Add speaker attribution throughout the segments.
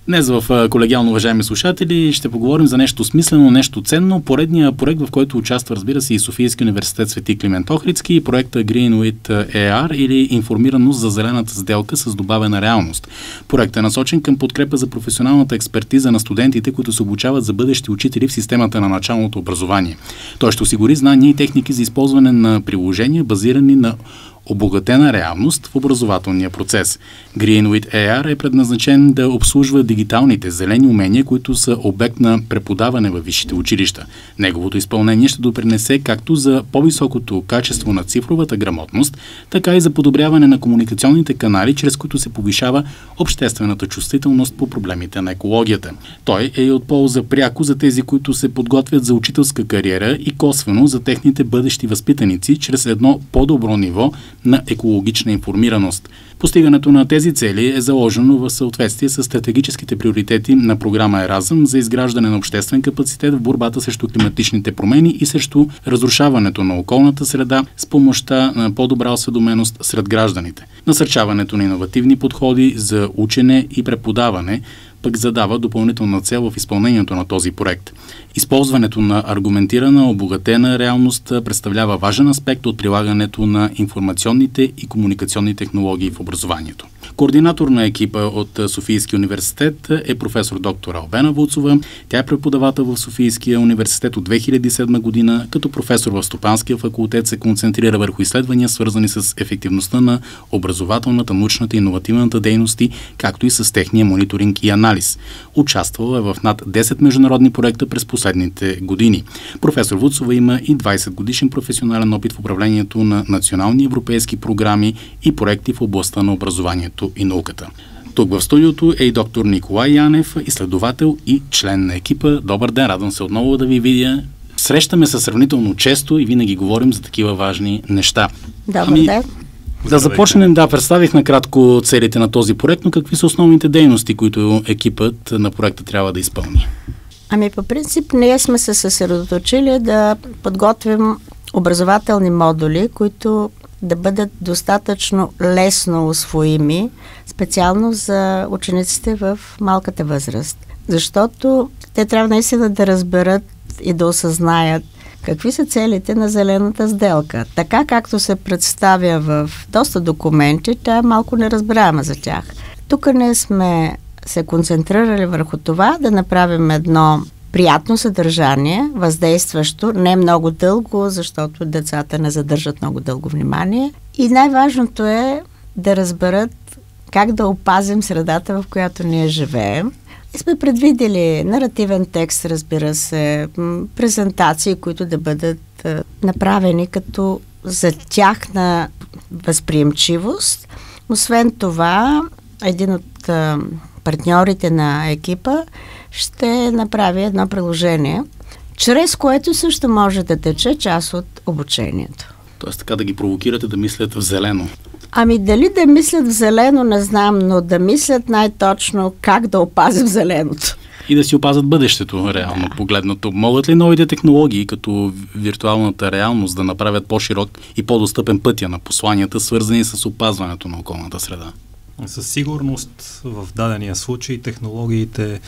Speaker 1: Днес в колегиално, уважаеми слушатели, ще поговорим за нещо смислено, нещо ценно. Поредният проект, в който участва, разбира се, и Софийски университет Свети Климент Охридски, и проекта Green with AR или Информираност за зелената сделка с добавена реалност. Проектът е насочен към подкрепа за професионалната експертиза на студентите, които се обучават за бъдещи учители в системата на началното образование. Той ще осигури знания и техники за използване на приложения, базирани на обогатена реалност в образователния процес. Green with AR е предназначен да обслужва дигиталните зелени умения, които са обект на преподаване във висшите училища. Неговото изпълнение ще допринесе както за по-високото качество на цифровата грамотност, така и за подобряване на комуникационните канали, чрез които се повишава обществената чувствителност по проблемите на екологията. Той е и от полза пряко за тези, които се подготвят за учителска кариера, и косвено за техните бъдещи възпитаници, чрез едно по-добро ниво на екологична информираност. Постигането на тези цели е заложено в съответствие с стратегическите приоритети на програма Еразъм за изграждане на обществен капацитет в борбата срещу климатичните промени и срещу разрушаването на околната среда с помощта на по-добра осведоменост сред гражданите. Насърчаването на иновативни подходи за учене и преподаване пък задава допълнителна цел в изпълнението на този проект. Използването на аргументирана, обогатена реалност представлява важен аспект от прилагането на информационните и комуникационни технологии в образованието. Координатор на екипа от Софийския университет е професор доктор Албена Вуцова. Тя е преподавател в Софийския университет от 2007 година. Като професор в Стопанския факултет се концентрира върху изследвания, свързани с ефективността на образователната, научната и иновативната дейности, както и с техния мониторинг и анализ. Участвала е в над 10 международни проекта през последните години. Професор Вуцова има и 20 годишен професионален опит в управлението на национални европейски програми и проекти в областта на образованието и науката. Тук в студиото е и доктор Николай Янев, изследовател и член на екипа. Добър ден, радвам се отново да ви видя. Срещаме се сравнително често и винаги говорим за такива важни неща.
Speaker 2: Добър ден.
Speaker 1: Да започнем, представих накратко целите на този проект, но какви са основните дейности, които екипът на проекта трябва да изпълни?
Speaker 2: По принцип, ние сме се съсредоточили да подготвим образователни модули, които да бъдат достатъчно лесно усвоими, специално за учениците в малката възраст. Защото те трябва наистина да разберат и да осъзнаят какви са целите на зелената сделка. Така както се представя в доста документи, тя е малко неразбираема за тях. Тук ние сме се концентрирали върху това да направим едно приятно съдържание, въздействащо, не много дълго, защото децата не задържат много дълго внимание. И най-важното е да разберат как да опазим средата, в която ние живеем. И сме предвидели наративен текст, разбира се, презентации, които да бъдат направени като за тяхна възприемчивост. Освен това, един от партньорите на екипа ще направи едно приложение, чрез което също може да тече част от обучението.
Speaker 1: Тоест така да ги провокирате да мислят в зелено.
Speaker 2: Дали да мислят в зелено, не знам, но да мислят най-точно как да опазим зеленото.
Speaker 1: И да си опазят бъдещето, реално погледнато. Могат ли новите технологии, като виртуалната реалност, да направят по-широк и по-достъпен пътя на посланията, свързани с опазването на околната среда?
Speaker 3: Със сигурност в дадения случай технологиите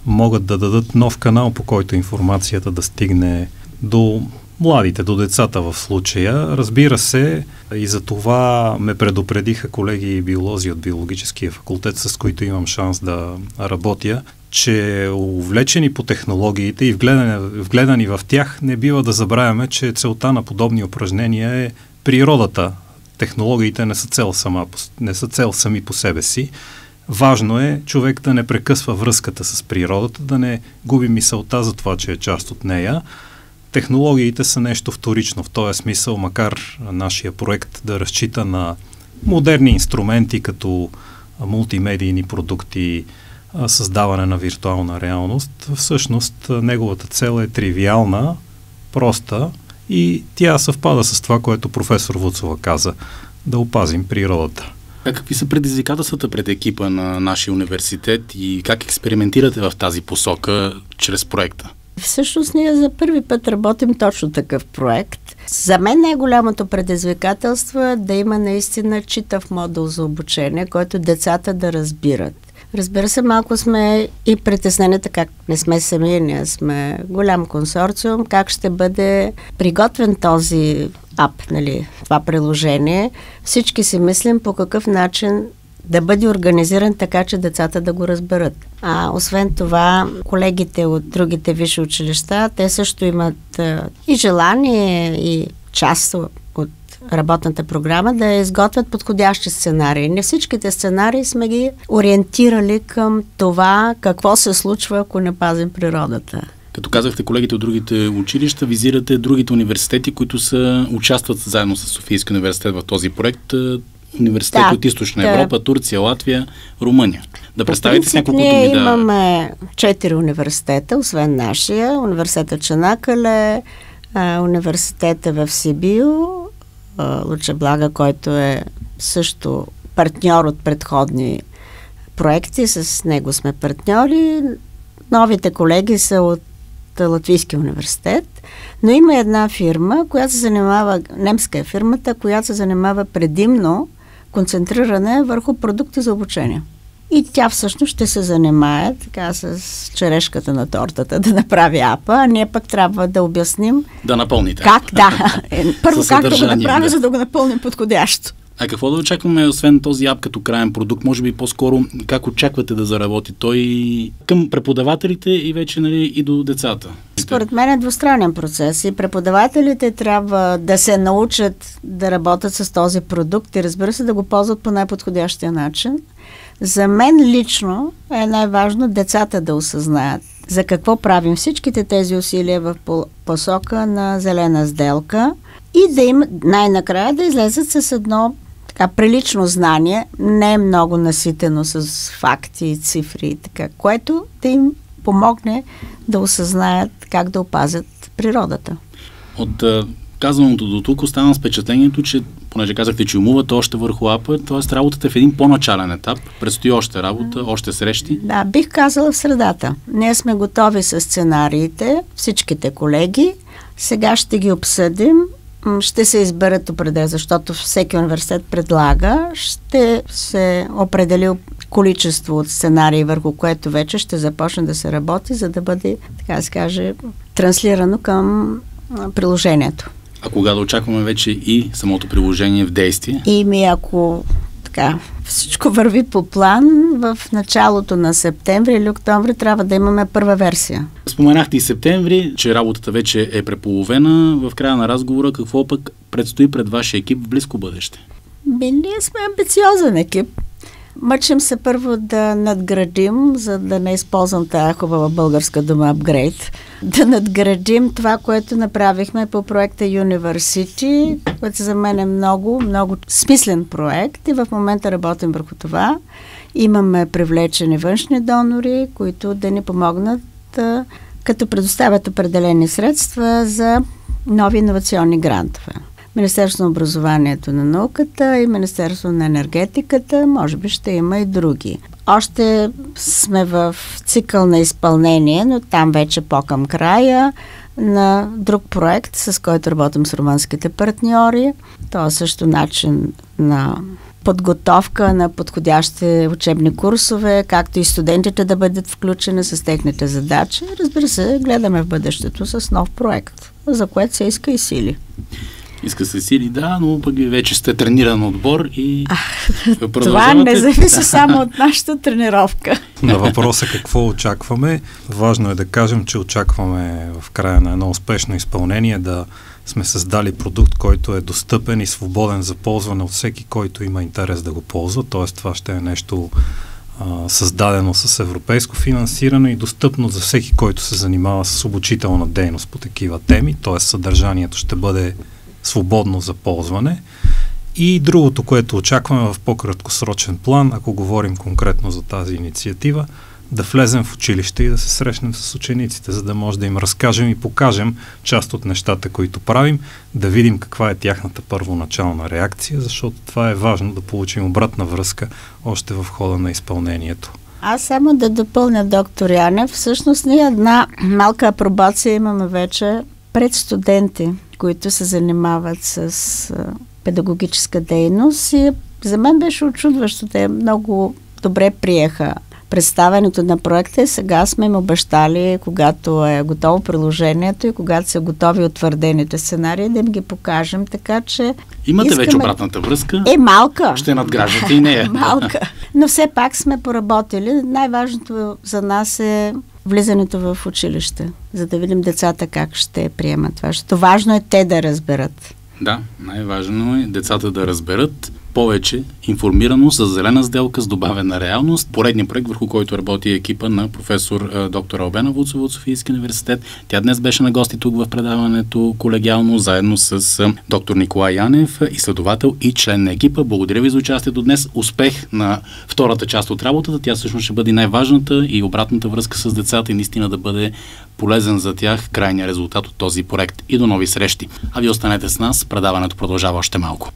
Speaker 3: могат да дадат нов канал, по който информацията да стигне до младите, до децата в случая. Разбира се, и за това ме предупредиха колеги биолози от биологическия факултет, с които имам шанс да работя, че увлечени по технологиите и вгледани в тях, не бива да забравяме, че целта на подобни упражнения е природата. Технологиите не са цел сами по себе си. Важно е човек да не прекъсва връзката с природата, да не губи мисълта за това, че е част от нея. Технологиите са нещо вторично в този смисъл, макар нашия проект да разчита на модерни инструменти, като мултимедийни продукти, създаване на виртуална реалност. Всъщност неговата цел е тривиална, проста и тя съвпада с това, което професор Вуцова каза, да опазим природата.
Speaker 1: Какви са предизвикателствата пред екипа на нашия университет и как експериментирате в тази посока чрез проекта?
Speaker 2: Всъщност ние за първи път работим точно такъв проект. За мен най-голямото предизвикателство е да има наистина читав модул за обучение, който децата да разбират. Разбира се, малко сме и притеснени, така не сме сами, ние сме голям консорциум, как ще бъде приготвен този ап, нали, това приложение. Всички си мислим по какъв начин да бъде организиран така, че децата да го разберат. Освен това, колегите от другите висши училища, те също имат и желание, и част от работната програма да изготвят подходящи сценарии. Не всичките сценарии сме ги ориентирали към това какво се случва, ако не пазим природата.
Speaker 1: Като казахте колегите от другите училища, визирате другите университети, които участват заедно с Софийския университет в този проект. Университети от Източна Европа, Турция, Латвия, Румъния. Да представите с няколко думи.
Speaker 2: Ние имаме 4 университета, освен нашия. Университета Чанакале, университета в Сибио, Луча Блага, който е също партньор от предходни проекти. С него сме партньори. Новите колеги са от Латвийския университет, но има една фирма, която се занимава, немска е фирмата, която се занимава предимно концентриране върху продукти за обучение. И тя всъщност ще се занимае така с черешката на тортата да направи апа, а ние пък трябва да обясним
Speaker 1: да напълните.
Speaker 2: Как, първо как да го направи, за да го напълним подходящо.
Speaker 1: А какво да очакваме, освен този ап като краен продукт? Може би по-скоро как очаквате да заработи той към преподавателите и вече, нали, и до децата?
Speaker 2: Според мен е двустранен процес и преподавателите трябва да се научат да работят с този продукт и, разбира се, да го ползват по най-подходящия начин. За мен лично е най-важно децата да осъзнаят за какво правим всичките тези усилия в посока на зелена сделка и да им най-накрая да излезат с едно така прилично знание, не е много наситено с факти и цифри и така, което да им помогне да осъзнаят как да опазят природата.
Speaker 1: От казаното до тук остана с впечатлението, че, понеже казахте, че умувате още върху апа, т.е. работата е в един по-начален етап, предстои още работа, още срещи. Да,
Speaker 2: бих казала в средата. Ние сме готови с сценариите, всичките колеги, сега ще ги обсъдим, ще се изберат определено, защото всеки университет предлага, ще се определи количество от сценарии, върху което вече ще започне да се работи, за да бъде, така да се каже, транслирано към приложението.
Speaker 1: А кога да очакваме вече и самото приложение в действие?
Speaker 2: Ако така всичко върви по план, в началото на септември или октомври трябва да имаме първа версия.
Speaker 1: Споменахте и септември, че работата вече е преполовена. В края на разговора какво пък предстои пред вашия екип в близко бъдеще?
Speaker 2: Ние сме амбициозен екип. Мъчим се първо да надградим, за да не използвам тая хубава българска дума апгрейд, да надградим това, което направихме по проекта University, който за мен е много, много смислен проект и в момента работим върху това. Имаме привлечени външни донори, които да ни помогнат, като предоставят определени средства за нови иновационни грантове. Министерството на образованието на науката и Министерството на енергетиката, може би ще има и други. Още сме в цикъл на изпълнение, но там вече по-към края на друг проект, с който работим с румънските партньори. Това е също начин на подготовка на подходящи учебни курсове, както и студентите да бъдат включени с техните задачи. Разбира се, гледаме в бъдещето с нов проект, за което се иска и сили.
Speaker 1: Иска се сили, да, но пък ви вече сте трениран отбор и продължавате.
Speaker 2: Това не зависи само от нашата тренировка.
Speaker 3: На въпроса какво очакваме, важно е да кажем, че очакваме в края на едно успешно изпълнение да сме създали продукт, който е достъпен и свободен за ползване от всеки, който има интерес да го ползва. Т.е. това ще е нещо създадено с европейско финансиране и достъпно за всеки, който се занимава с обучителна дейност по такива теми. Т.е. съдържанието ще бъде свободно за ползване. И другото, което очакваме в по-краткосрочен план, ако говорим конкретно за тази инициатива, да влезем в училище и да се срещнем с учениците, за да може да им разкажем и покажем част от нещата, които правим, да видим каква е тяхната първоначална реакция, защото това е важно да получим обратна връзка още в хода на изпълнението.
Speaker 2: Аз само да допълня, доктор Янев, всъщност ние една малка апробация имаме вече пред студенти, които се занимават с педагогическа дейност и за мен беше очудващо. Те много добре приеха представянето на проекта и сега сме им обещали, когато е готово приложението и когато са готови утвърдените сценарии, да им ги покажем, така че
Speaker 1: имате вече обратната връзка?
Speaker 2: Малка.
Speaker 1: Ще надграждате и нея.
Speaker 2: Малка. Но все пак сме поработили. Най-важното за нас е влизането в училище, за да видим децата как ще приемат това. Важно е те да разберат.
Speaker 1: Да, най-важно е децата да разберат повече информираност за зелена сделка с добавена реалност. Поредният проект, върху който работи екипа на професор доктор Албена Вуцова от Софийския университет. Тя днес беше на гости тук в предаването колегиално, заедно с доктор Николай Янев, изследовател и член на екипа. Благодаря ви за участието днес. Успех на втората част от работата. Тя всъщност ще бъде най-важната и обратната връзка с децата и наистина да бъде полезен за тях крайният резултат от този проект. И до нови срещи. А ви останете с нас. Предаването продължава още малко.